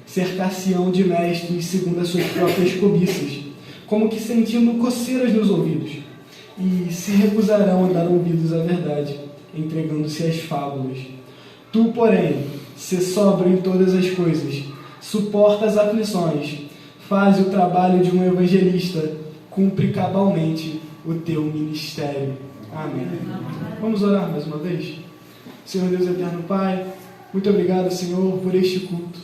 cercar-se-ão de mestres segundo as suas próprias cobiças, como que sentindo coceiras nos ouvidos, e se recusarão a dar ouvidos à verdade, entregando-se às fábulas. Tu, porém, sê sóbrio em todas as coisas, suporta as aflições, faz o trabalho de um evangelista, cumpre cabalmente o teu ministério. Amém. Vamos orar mais uma vez? Senhor Deus eterno Pai, muito obrigado, Senhor, por este culto.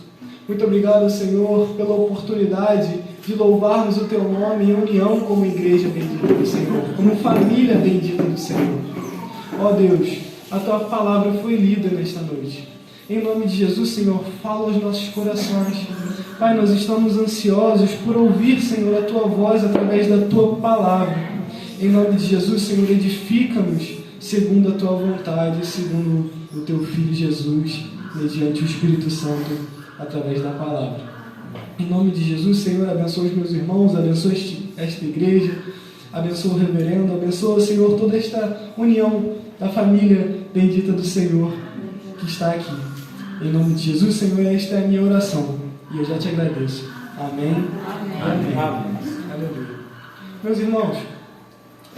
Muito obrigado, Senhor, pela oportunidade de louvarmos o Teu nome em união como igreja bendita do Senhor, como família bendita do Senhor. Ó Deus, a Tua palavra foi lida nesta noite. Em nome de Jesus, Senhor, fala aos nossos corações. Pai, nós estamos ansiosos por ouvir, Senhor, a Tua voz através da Tua palavra. Em nome de Jesus, Senhor, edifica-nos segundo a Tua vontade, segundo o Teu Filho Jesus, mediante o Espírito Santo, através da palavra. Em nome de Jesus, Senhor, abençoa os meus irmãos, abençoa esta igreja, abençoa o reverendo, abençoa, Senhor, toda esta união da família bendita do Senhor que está aqui. Em nome de Jesus, Senhor, esta é a minha oração e eu já te agradeço. Amém. Amém. Amém. Aleluia. Meus irmãos,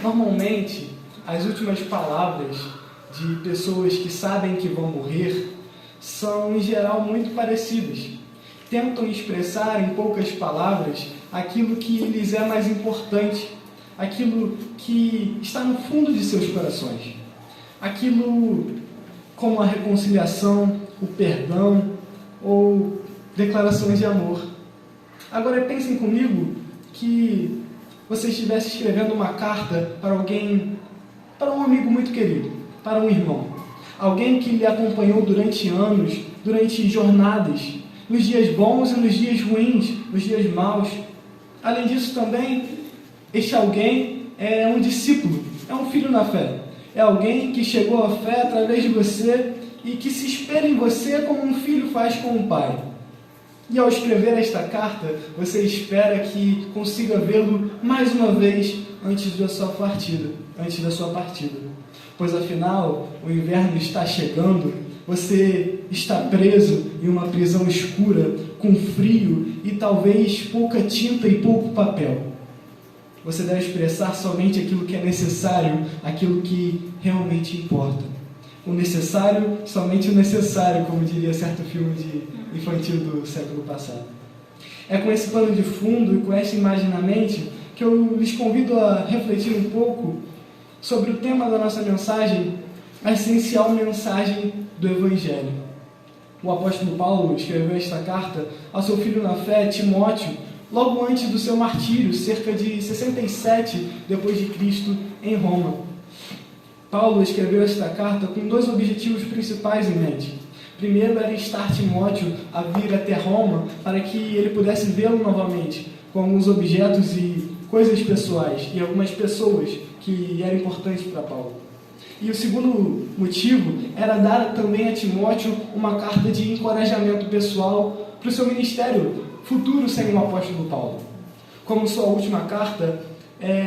normalmente as últimas palavras de pessoas que sabem que vão morrer são, em geral, muito parecidas. Tentam expressar em poucas palavras aquilo que lhes é mais importante, aquilo que está no fundo de seus corações. Aquilo como a reconciliação, o perdão ou declarações de amor. Agora pensem comigo que você estivesse escrevendo uma carta para alguém, para um amigo muito querido, para um irmão. Alguém que lhe acompanhou durante anos, durante jornadas, nos dias bons e nos dias ruins, nos dias maus. Além disso também, este alguém é um discípulo, é um filho na fé. É alguém que chegou à fé através de você e que se espera em você como um filho faz com um pai. E ao escrever esta carta, você espera que consiga vê-lo mais uma vez antes da sua partida. Pois afinal, o inverno está chegando, você está preso em uma prisão escura, com frio e talvez pouca tinta e pouco papel. Você deve expressar somente aquilo que é necessário, aquilo que realmente importa. O necessário, somente o necessário, como diria certo filme de infantil do século passado. É com esse pano de fundo e com essa imagem na mente que eu lhes convido a refletir um pouco sobre o tema da nossa mensagem, a essencial mensagem do Evangelho. O apóstolo Paulo escreveu esta carta ao seu filho na fé, Timóteo, logo antes do seu martírio, cerca de 67 depois de Cristo, em Roma. Paulo escreveu esta carta com dois objetivos principais em mente. Primeiro era instar Timóteo a vir até Roma para que ele pudesse vê-lo novamente, com alguns objetos e coisas pessoais e algumas pessoas que eram importantes para Paulo. E o segundo motivo era dar também a Timóteo uma carta de encorajamento pessoal para o seu ministério futuro sem o apóstolo Paulo. Como sua última carta,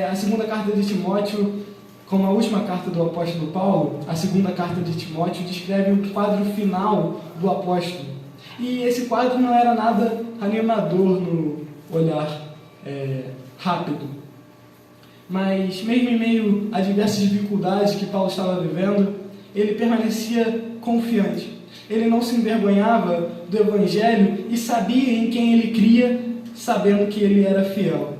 a segunda carta de Timóteo, como a última carta do apóstolo Paulo, a segunda carta de Timóteo descreve o quadro final do apóstolo. E esse quadro não era nada animador no olhar rápido. Mas mesmo em meio a diversas dificuldades que Paulo estava vivendo, ele permanecia confiante. Ele não se envergonhava do Evangelho e sabia em quem ele cria, sabendo que ele era fiel.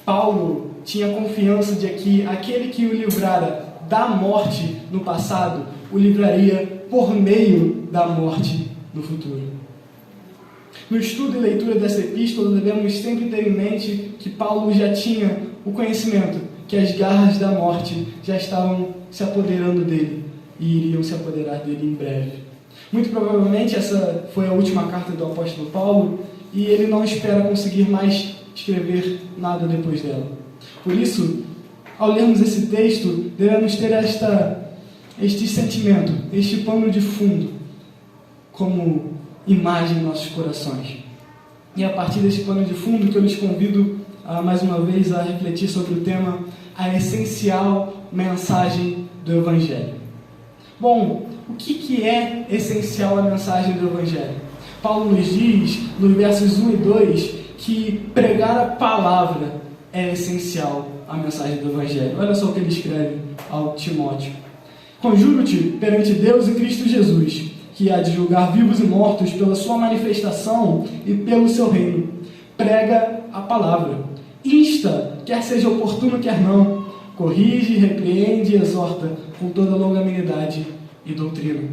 Paulo tinha confiança de que aquele que o livrara da morte no passado, o livraria por meio da morte no futuro. No estudo e leitura dessa epístola, devemos sempre ter em mente que Paulo já tinha o conhecimento que as garras da morte já estavam se apoderando dele e iriam se apoderar dele em breve. Muito provavelmente essa foi a última carta do apóstolo Paulo e ele não espera conseguir mais escrever nada depois dela. Por isso, ao lermos esse texto, devemos ter este sentimento, este pano de fundo, como imagem em nossos corações. E a partir desse pano de fundo que eu lhes convido mais uma vez a refletir sobre o tema, a essencial mensagem do Evangelho. Bom, o que é essencial a mensagem do Evangelho? Paulo nos diz, nos versos 1 e 2, que pregar a palavra é essencial à mensagem do Evangelho. Olha só o que ele escreve ao Timóteo. Conjuro-te perante Deus e Cristo Jesus, que há de julgar vivos e mortos pela sua manifestação e pelo seu reino. Prega a palavra. Insta, quer seja oportuno, quer não. Corrige, repreende e exorta com toda longanimidade e doutrina.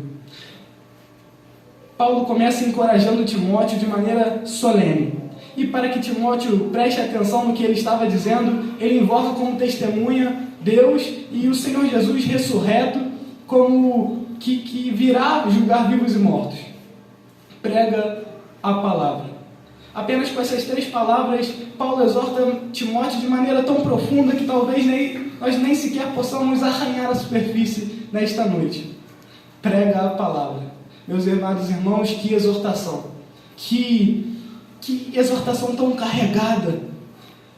Paulo começa encorajando Timóteo de maneira solene. E para que Timóteo preste atenção no que ele estava dizendo, ele invoca como testemunha Deus e o Senhor Jesus ressurreto, como que virá julgar vivos e mortos. Prega a palavra. Apenas com essas 3 palavras, Paulo exorta Timóteo de maneira tão profunda que talvez nós nem sequer possamos arranhar a superfície nesta noite. Prega a palavra. Meus amados irmãos, que exortação. Que exortação tão carregada.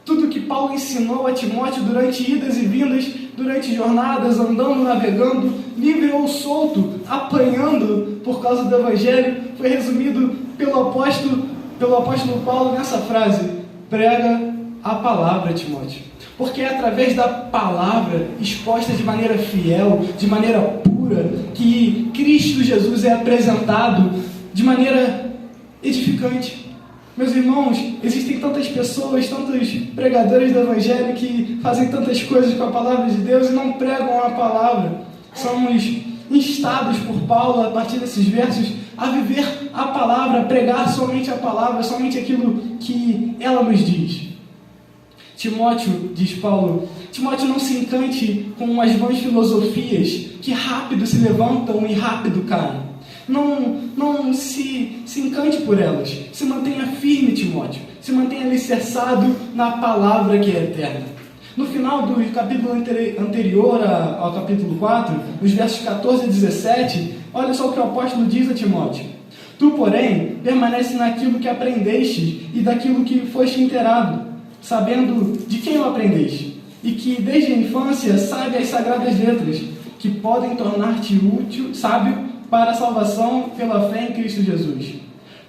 Tudo que Paulo ensinou a Timóteo durante idas e vindas, durante jornadas, andando, navegando, livre ou solto, apanhando por causa do Evangelho, foi resumido pelo apóstolo Paulo nessa frase: prega a palavra, Timóteo. Porque é através da palavra, exposta de maneira fiel, de maneira pura, que Cristo Jesus é apresentado de maneira edificante. Meus irmãos, existem tantas pessoas, tantos pregadores do Evangelho que fazem tantas coisas com a palavra de Deus e não pregam a palavra. Somos instados por Paulo, a partir desses versos, a viver a palavra, a pregar somente a palavra, somente aquilo que ela nos diz. Timóteo, diz Paulo, Timóteo, não se encante com as vãs filosofias que rápido se levantam e rápido caem. Não se encante por elas. Se mantenha firme, Timóteo. Se mantenha alicerçado na palavra que é eterna. No final do capítulo anterior ao capítulo 4, nos versos 14 e 17, olha só o que o apóstolo diz a Timóteo. Tu, porém, permanece naquilo que aprendeste e daquilo que foste inteirado, sabendo de quem o aprendeste, e que desde a infância sabe as sagradas letras, que podem tornar-te útil, sábio, para a salvação pela fé em Cristo Jesus.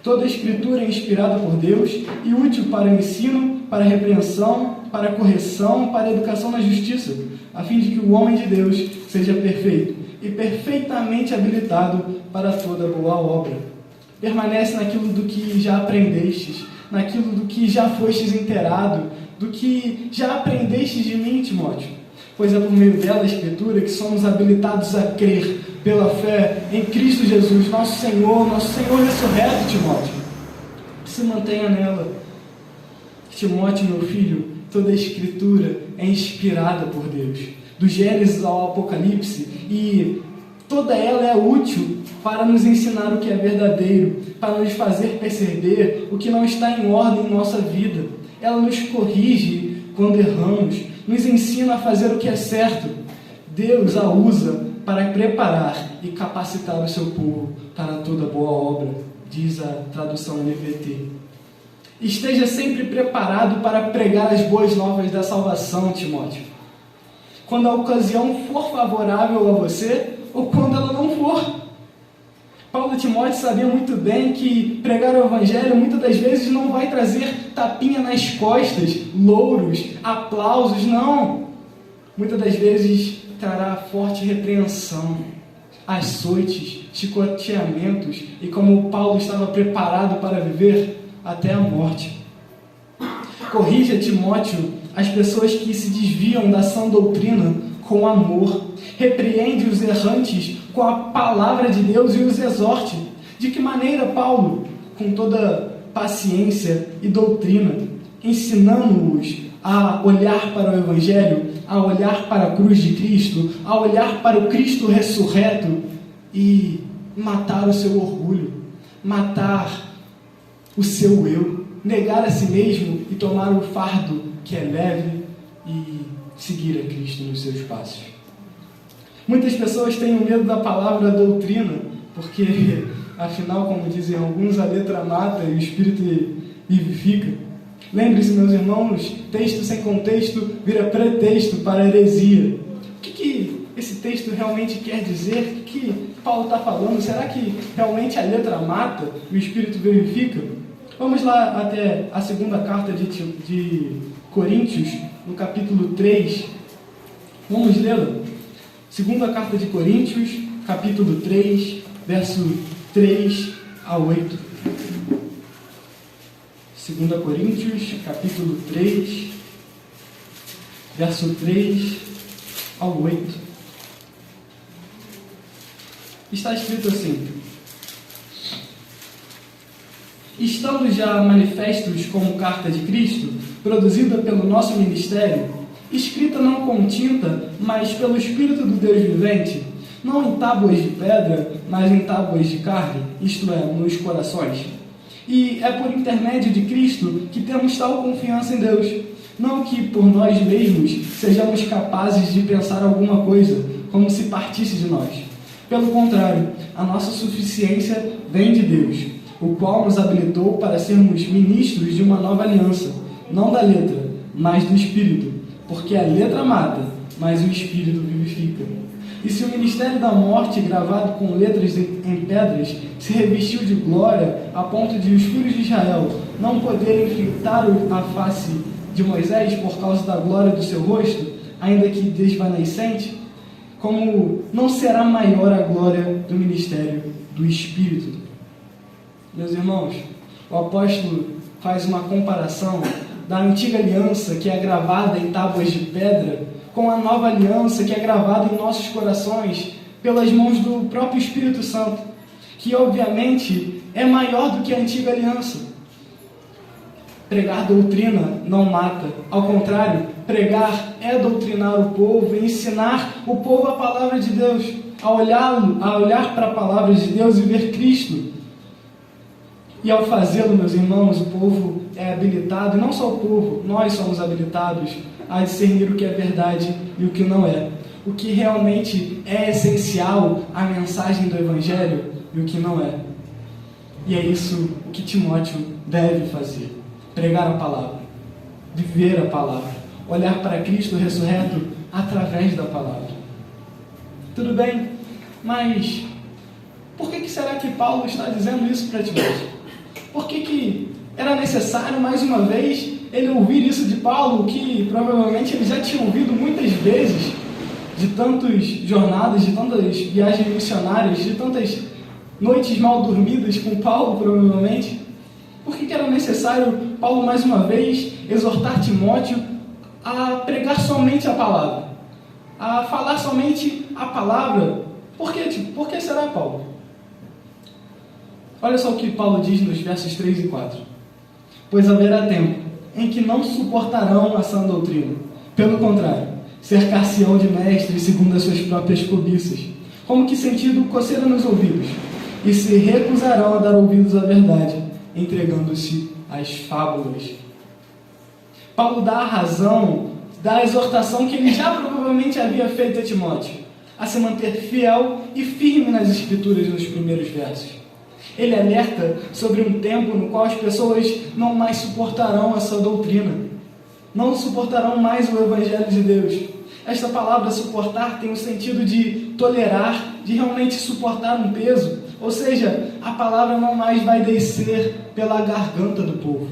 Toda a Escritura é inspirada por Deus e útil para o ensino, para a repreensão, para a correção, para a educação na justiça, a fim de que o homem de Deus seja perfeito e perfeitamente habilitado para toda boa obra. Permanece naquilo do que já aprendestes, naquilo do que já fostes inteirado, do que já aprendestes de mim, Timóteo. Pois é por meio dela, a Escritura, que somos habilitados a crer pela fé em Cristo Jesus, nosso Senhor ressurreto, Timóteo. Se mantenha nela. Timóteo, meu filho, toda a Escritura é inspirada por Deus. Do Gênesis ao Apocalipse, e toda ela é útil para nos ensinar o que é verdadeiro, para nos fazer perceber o que não está em ordem em nossa vida. Ela nos corrige quando erramos, nos ensina a fazer o que é certo. Deus a usa para preparar e capacitar o seu povo para toda boa obra, diz a tradução NVT. Esteja sempre preparado para pregar as boas novas da salvação, Timóteo. Quando a ocasião for favorável a você, ou quando ela não for. Paulo e Timóteo sabiam muito bem que pregar o Evangelho muitas das vezes não vai trazer tapinha nas costas, louros, aplausos, não. Muitas das vezes trará forte repreensão, açoites, chicoteamentos e, como Paulo estava preparado para viver, até a morte. Corrija, Timóteo, as pessoas que se desviam da sã doutrina com amor. Repreende os errantes com a palavra de Deus e os exorte. De que maneira, Paulo? Com toda paciência e doutrina, ensinando-os a olhar para o Evangelho, a olhar para a cruz de Cristo, a olhar para o Cristo ressurreto e matar o seu orgulho, matar o seu eu, negar a si mesmo e tomar o fardo que é leve e seguir a Cristo nos seus passos. Muitas pessoas têm medo da palavra doutrina, porque, afinal, como dizem alguns, a letra mata e o espírito vivifica. Lembre-se, meus irmãos, texto sem contexto vira pretexto para heresia. O que esse texto realmente quer dizer? O que Paulo está falando? Será que realmente a letra mata e o Espírito vivifica? Vamos lá até a segunda carta de Coríntios, no capítulo 3. Vamos lê-la? Segunda carta de Coríntios, capítulo 3, verso 3 a 8. 2 Coríntios, capítulo 3, verso 3 ao 8. Está escrito assim: estando já manifestos como carta de Cristo, produzida pelo nosso ministério, escrita não com tinta, mas pelo Espírito do Deus vivente, não em tábuas de pedra, mas em tábuas de carne, isto é, nos corações. E é por intermédio de Cristo que temos tal confiança em Deus, não que por nós mesmos sejamos capazes de pensar alguma coisa, como se partisse de nós. Pelo contrário, a nossa suficiência vem de Deus, o qual nos habilitou para sermos ministros de uma nova aliança, não da letra, mas do Espírito, porque a letra mata, mas o Espírito vivifica. E se o ministério da morte, gravado com letras em pedras, se revestiu de glória a ponto de os filhos de Israel não poderem fitar a face de Moisés por causa da glória do seu rosto, ainda que desvanecente, como não será maior a glória do ministério do Espírito? Meus irmãos, o apóstolo faz uma comparação da antiga aliança, que é gravada em tábuas de pedra, com a nova aliança, que é gravada em nossos corações pelas mãos do próprio Espírito Santo, que obviamente é maior do que a antiga aliança. Pregar doutrina não mata, ao contrário, pregar é doutrinar o povo, ensinar o povo a palavra de Deus, a olhar para a palavra de Deus e ver Cristo. E ao fazê-lo, meus irmãos, o povo é habilitado, e não só o povo, nós somos habilitados a discernir o que é verdade e o que não é, o que realmente é essencial à mensagem do Evangelho e o que não é. E é isso que Timóteo deve fazer: pregar a palavra, viver a palavra, olhar para Cristo ressurreto através da palavra. Tudo bem, mas por que será que Paulo está dizendo isso para Timóteo? Por que era necessário, mais uma vez, ele ouvir isso de Paulo, que provavelmente ele já tinha ouvido muitas vezes, de tantas jornadas, de tantas viagens missionárias, de tantas noites mal dormidas com Paulo, provavelmente? Por que era necessário Paulo, mais uma vez, exortar Timóteo a pregar somente a palavra, a falar somente a palavra? Por que será, Paulo? Olha só o que Paulo diz nos versos 3 e 4. Pois haverá tempo em que não suportarão a sã doutrina. Pelo contrário, cercar-se-ão de mestres segundo as suas próprias cobiças, como que sentindo coceira nos ouvidos, e se recusarão a dar ouvidos à verdade, entregando-se às fábulas. Paulo dá a razão da exortação que ele já provavelmente havia feito a Timóteo, a se manter fiel e firme nas Escrituras nos primeiros versos. Ele alerta sobre um tempo no qual as pessoas não mais suportarão essa doutrina, não suportarão mais o Evangelho de Deus. Esta palavra suportar tem o sentido de tolerar, de realmente suportar um peso, ou seja, a palavra não mais vai descer pela garganta do povo.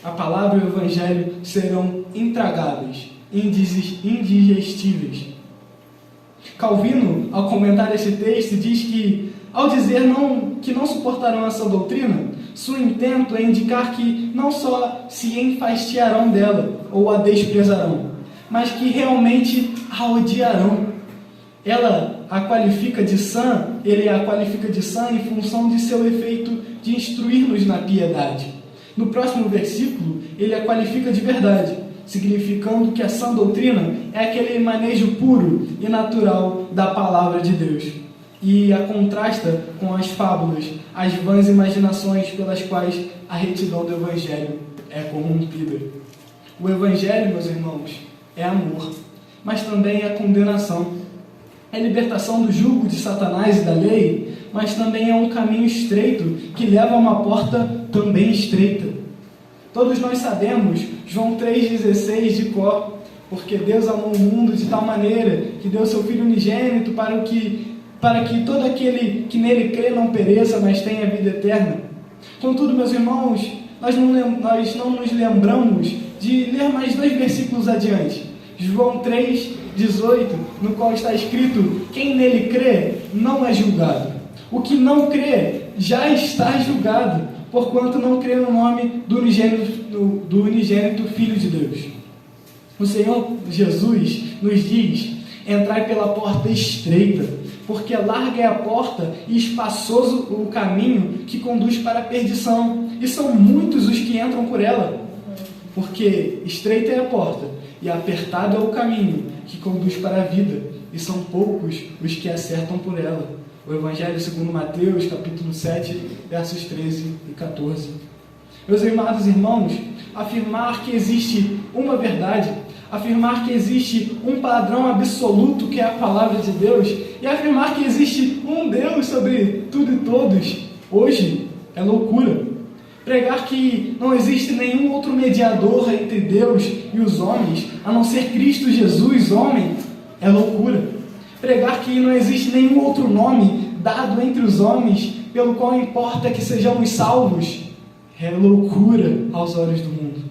A palavra e o Evangelho serão intragáveis, indigestíveis. Calvino, ao comentar esse texto, diz que, ao dizer que não suportarão essa doutrina, seu intento é indicar que não só se enfastiarão dela ou a desprezarão, mas que realmente a odiarão. Ela a qualifica de sã, ele a qualifica de sã em função de seu efeito de instruir-nos na piedade. No próximo versículo, ele a qualifica de verdade, significando que a sã doutrina é aquele manejo puro e natural da palavra de Deus, e a contrasta com as fábulas, as vãs imaginações pelas quais a retidão do Evangelho é corrompida. O Evangelho, meus irmãos, é amor, mas também é condenação. É libertação do jugo de Satanás e da lei, mas também é um caminho estreito que leva a uma porta também estreita. Todos nós sabemos João 3,16 de cor, porque Deus amou o mundo de tal maneira que deu seu Filho unigênito para que para que todo aquele que nele crê não pereça, mas tenha vida eterna. Contudo, meus irmãos, nós não nos lembramos de ler mais 2 versículos adiante. João 3,18, no qual está escrito: quem nele crê não é julgado. O que não crê já está julgado, porquanto não crê no nome do unigênito Filho de Deus. O Senhor Jesus nos diz: entrai pela porta estreita, porque larga é a porta e espaçoso o caminho que conduz para a perdição, e são muitos os que entram por ela. Porque estreita é a porta e apertado é o caminho que conduz para a vida, e são poucos os que acertam por ela. O Evangelho segundo Mateus, capítulo 7, versos 13 e 14. Meus amados irmãos, afirmar que existe uma verdade, afirmar que existe um padrão absoluto que é a palavra de Deus, e afirmar que existe um Deus sobre tudo e todos, hoje é loucura. Pregar que não existe nenhum outro mediador entre Deus e os homens, a não ser Cristo Jesus, homem, é loucura. Pregar que não existe nenhum outro nome dado entre os homens, pelo qual importa que sejamos salvos, é loucura aos olhos do mundo.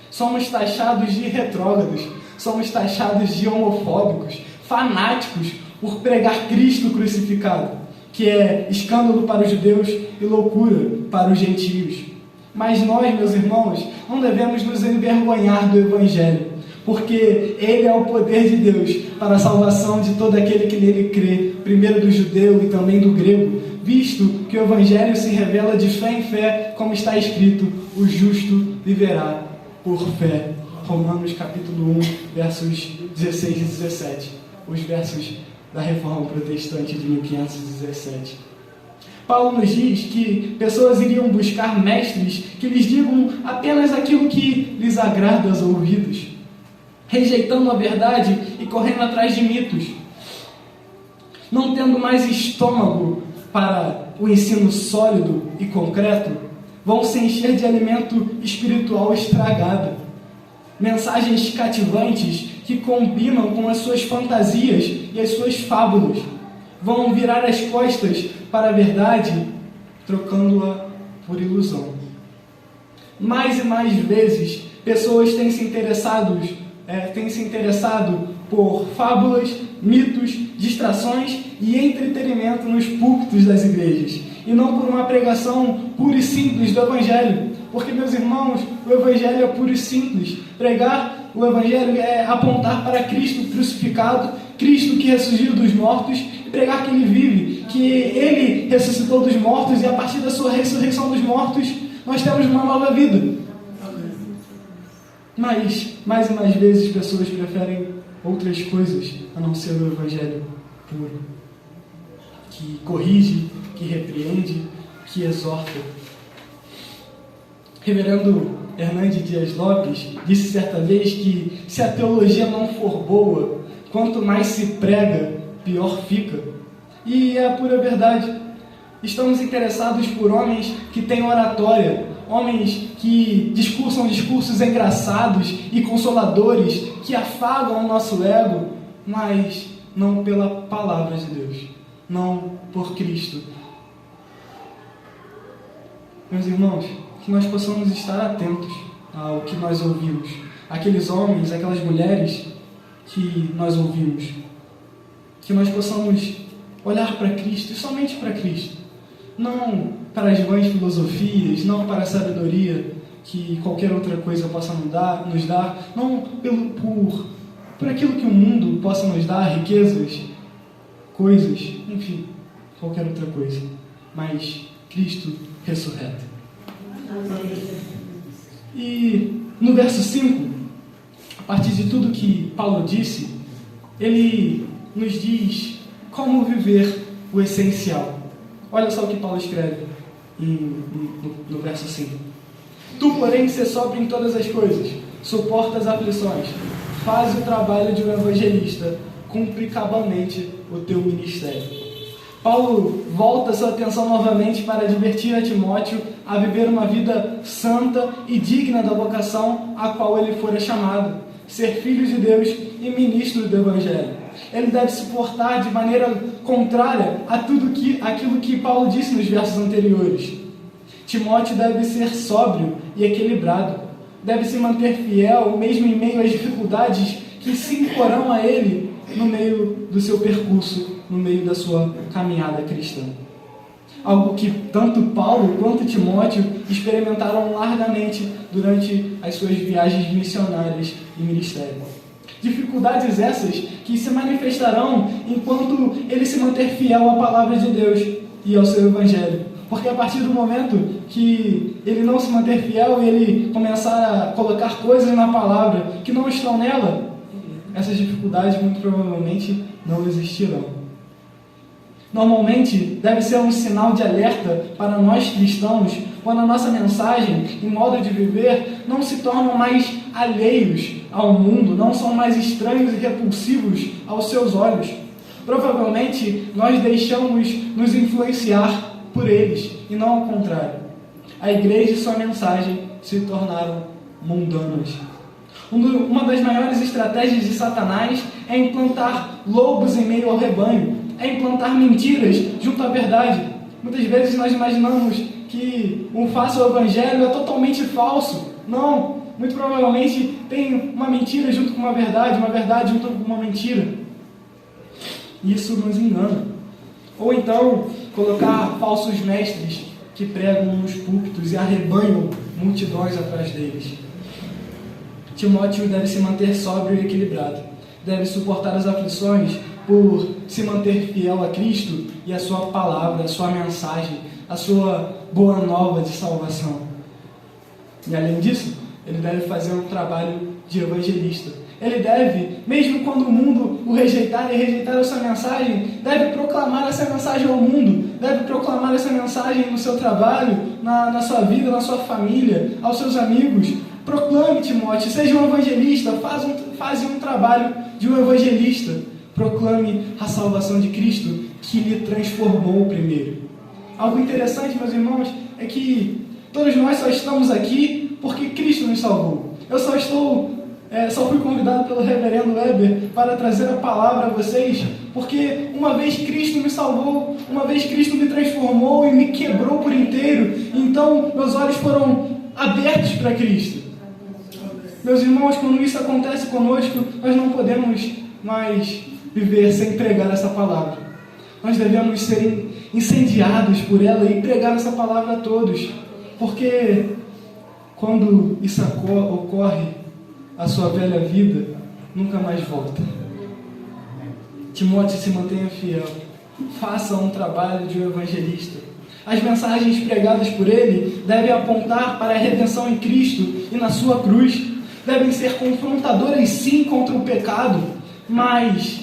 Somos taxados de retrógrados, somos taxados de homofóbicos, fanáticos, por pregar Cristo crucificado, que é escândalo para os judeus e loucura para os gentios. Mas nós, meus irmãos, não devemos nos envergonhar do Evangelho, porque ele é o poder de Deus para a salvação de todo aquele que nele crê, primeiro do judeu e também do grego, visto que o Evangelho se revela de fé em fé, como está escrito: o justo viverá por fé. Romanos capítulo 1, versos 16 e 17, os versos da Reforma Protestante de 1517. Paulo nos diz que pessoas iriam buscar mestres que lhes digam apenas aquilo que lhes agrada aos ouvidos, rejeitando a verdade e correndo atrás de mitos. Não tendo mais estômago para o ensino sólido e concreto, vão se encher de alimento espiritual estragado. Mensagens cativantes que combinam com as suas fantasias e as suas fábulas. Vão virar as costas para a verdade, trocando-a por ilusão. Mais e mais vezes, pessoas têm se interessado por fábulas, mitos, distrações e entretenimento nos púlpitos das igrejas, e não por uma pregação pura e simples do Evangelho. Porque, meus irmãos, o Evangelho é puro e simples. Pregar o Evangelho é apontar para Cristo crucificado, Cristo que ressurgiu dos mortos, e pregar que Ele vive, que Ele ressuscitou dos mortos, e a partir da sua ressurreição dos mortos, nós temos uma nova vida. Mas, mais e mais vezes, pessoas preferem outras coisas a não ser o Evangelho puro, que corrige, que repreende, que exorta. Reverendo Hernandes Dias Lopes disse certa vez que se a teologia não for boa, quanto mais se prega, pior fica. E é a pura verdade. Estamos interessados por homens que têm oratória, homens que discursam discursos engraçados e consoladores, que afagam o nosso ego, mas não pela palavra de Deus, não por Cristo. Meus irmãos, que nós possamos estar atentos ao que nós ouvimos, aqueles homens, aquelas mulheres que nós ouvimos, que nós possamos olhar para Cristo e somente para Cristo, não para as vãs filosofias, não para a sabedoria que qualquer outra coisa possa nos dar, não por aquilo que o mundo possa nos dar, riquezas, coisas, enfim, qualquer outra coisa, mas Cristo ressurreto. E no verso 5, a partir de tudo que Paulo disse, ele nos diz como viver o essencial. Olha só o que Paulo escreve no verso 5. Tu, porém, se sóbrio em todas as coisas, suporta as aflições, faz o trabalho de um evangelista, cumpre cabalmente o teu ministério. Paulo volta sua atenção novamente para advertir a Timóteo a viver uma vida santa e digna da vocação a qual ele fora chamado, ser filho de Deus e ministro do Evangelho. Ele deve se portar de maneira contrária a aquilo que Paulo disse nos versos anteriores. Timóteo deve ser sóbrio e equilibrado. Deve se manter fiel, mesmo em meio às dificuldades que se imporão a ele no meio do seu percurso, no meio da sua caminhada cristã. Algo que tanto Paulo quanto Timóteo experimentaram largamente durante as suas viagens missionárias e ministério. Dificuldades essas que se manifestarão enquanto ele se manter fiel à palavra de Deus e ao seu evangelho. Porque a partir do momento que ele não se manter fiel e ele começar a colocar coisas na palavra que não estão nela, essas dificuldades muito provavelmente não existirão. Normalmente, deve ser um sinal de alerta para nós cristãos quando a nossa mensagem e modo de viver não se tornam mais alheios ao mundo, não são mais estranhos e repulsivos aos seus olhos. Provavelmente, nós deixamos nos influenciar por eles, e não ao contrário. A igreja e sua mensagem se tornaram mundanas. Uma das maiores estratégias de Satanás é implantar lobos em meio ao rebanho, é implantar mentiras junto à verdade. Muitas vezes nós imaginamos que um falso evangelho é totalmente falso. Não, muito provavelmente tem uma mentira junto com uma verdade junto com uma mentira. Isso nos engana. Ou então, colocar falsos mestres que pregam nos púlpitos e arrebanham multidões atrás deles. Timóteo deve se manter sóbrio e equilibrado. Deve suportar as aflições por se manter fiel a Cristo e a sua palavra, a sua mensagem, a sua boa nova de salvação. E além disso, ele deve fazer um trabalho de evangelista. Ele deve, mesmo quando o mundo o rejeitar e rejeitar a sua mensagem, deve proclamar essa mensagem ao mundo, deve proclamar essa mensagem no seu trabalho, na sua vida, na sua família, aos seus amigos. Proclame, Timóteo, seja um evangelista, faz um trabalho de um evangelista. Proclame a salvação de Cristo que lhe transformou primeiro. Algo interessante, meus irmãos, é que todos nós só estamos aqui porque Cristo nos salvou. Eu só fui convidado pelo reverendo Weber para trazer a palavra a vocês, porque uma vez Cristo me salvou, uma vez Cristo me transformou e me quebrou por inteiro, então meus olhos foram abertos para Cristo. Meus irmãos, quando isso acontece conosco, nós não podemos mais viver sem pregar essa palavra. Nós devemos ser incendiados por ela e pregar essa palavra a todos, porque quando isso ocorre, a sua velha vida nunca mais volta. Timóteo, se mantenha fiel, faça um trabalho de um evangelista. As mensagens pregadas por ele devem apontar para a redenção em Cristo e na sua cruz. Devem ser confrontadoras sim contra o pecado, mas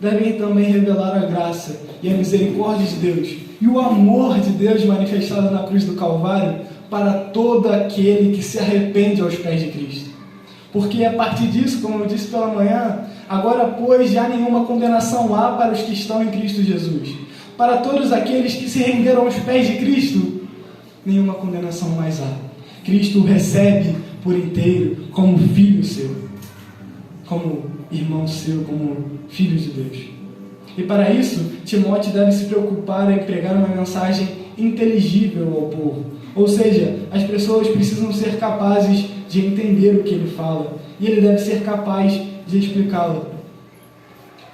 devem também revelar a graça e a misericórdia de Deus e o amor de Deus manifestado na cruz do Calvário para todo aquele que se arrepende aos pés de Cristo. Porque a partir disso, como eu disse pela manhã, agora pois já nenhuma condenação há para os que estão em Cristo Jesus. Para todos aqueles que se renderam aos pés de Cristo, nenhuma condenação mais há. Cristo o recebe por inteiro como filho seu, como irmão seu, como filho de Deus. E para isso, Timóteo deve se preocupar em pregar uma mensagem inteligível ao povo. Ou seja, as pessoas precisam ser capazes de entender o que ele fala, e ele deve ser capaz de explicá-lo.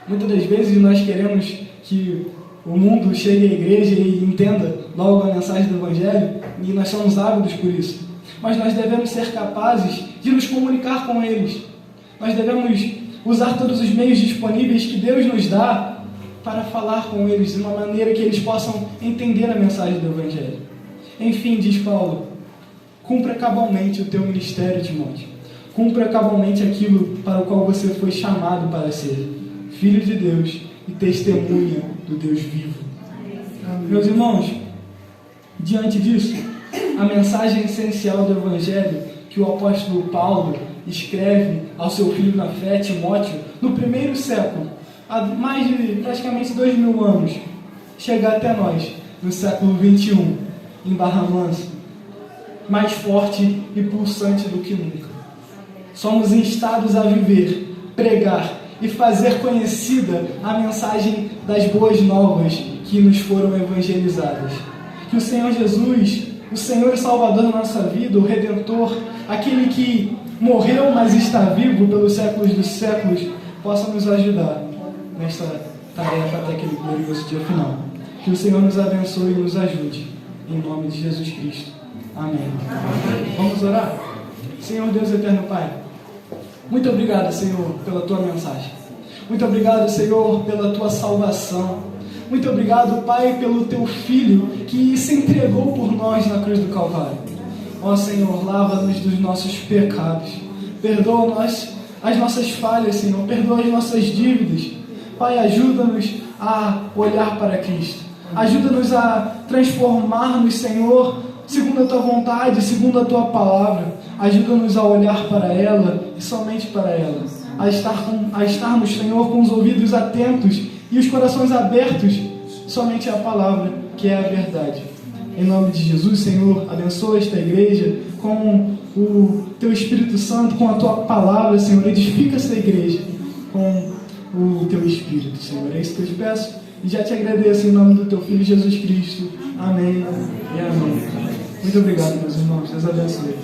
Muitas das vezes nós queremos que o mundo chegue à igreja e entenda logo a mensagem do Evangelho, e nós somos ávidos por isso. Mas nós devemos ser capazes de nos comunicar com eles. Nós devemos usar todos os meios disponíveis que Deus nos dá para falar com eles de uma maneira que eles possam entender a mensagem do Evangelho. Enfim, diz Paulo, cumpra cabalmente o teu ministério, Timóteo. Cumpra cabalmente aquilo para o qual você foi chamado para ser filho de Deus e testemunha do Deus vivo. Amém. Meus irmãos, diante disso, a mensagem essencial do Evangelho que o apóstolo Paulo escreve ao seu filho na fé, Timóteo, no primeiro século, há mais de praticamente 2000 anos, chega até nós, no século 21, em Barra Mansa, mais forte e pulsante do que nunca. Somos instados a viver, pregar e fazer conhecida a mensagem das boas novas que nos foram evangelizadas. Que o Senhor Jesus, o Senhor e Salvador da nossa vida, o Redentor, aquele que morreu, mas está vivo pelos séculos dos séculos, possa nos ajudar nesta tarefa até aquele glorioso dia final. Que o Senhor nos abençoe e nos ajude. Em nome de Jesus Cristo. Amém. Vamos orar? Senhor Deus eterno Pai, muito obrigado, Senhor, pela Tua mensagem. Muito obrigado, Senhor, pela Tua salvação. Muito obrigado, Pai, pelo Teu Filho que se entregou por nós na cruz do Calvário. Ó Senhor, lava-nos dos nossos pecados. Perdoa-nos as nossas falhas, Senhor. Perdoa as nossas dívidas. Pai, ajuda-nos a olhar para Cristo. Ajuda-nos a transformar-nos, Senhor, segundo a Tua vontade, segundo a Tua palavra. Ajuda-nos a olhar para ela e somente para ela. A estarmos, Senhor, com os ouvidos atentos e os corações abertos somente à palavra, que é a verdade. Em nome de Jesus, Senhor, abençoa esta igreja com o Teu Espírito Santo, com a Tua palavra, Senhor. Edifica esta igreja com o Teu Espírito, Senhor. É isso que eu te peço e já te agradeço em nome do Teu Filho Jesus Cristo. Amém e amém. Muito obrigado, meus irmãos. Deus abençoe.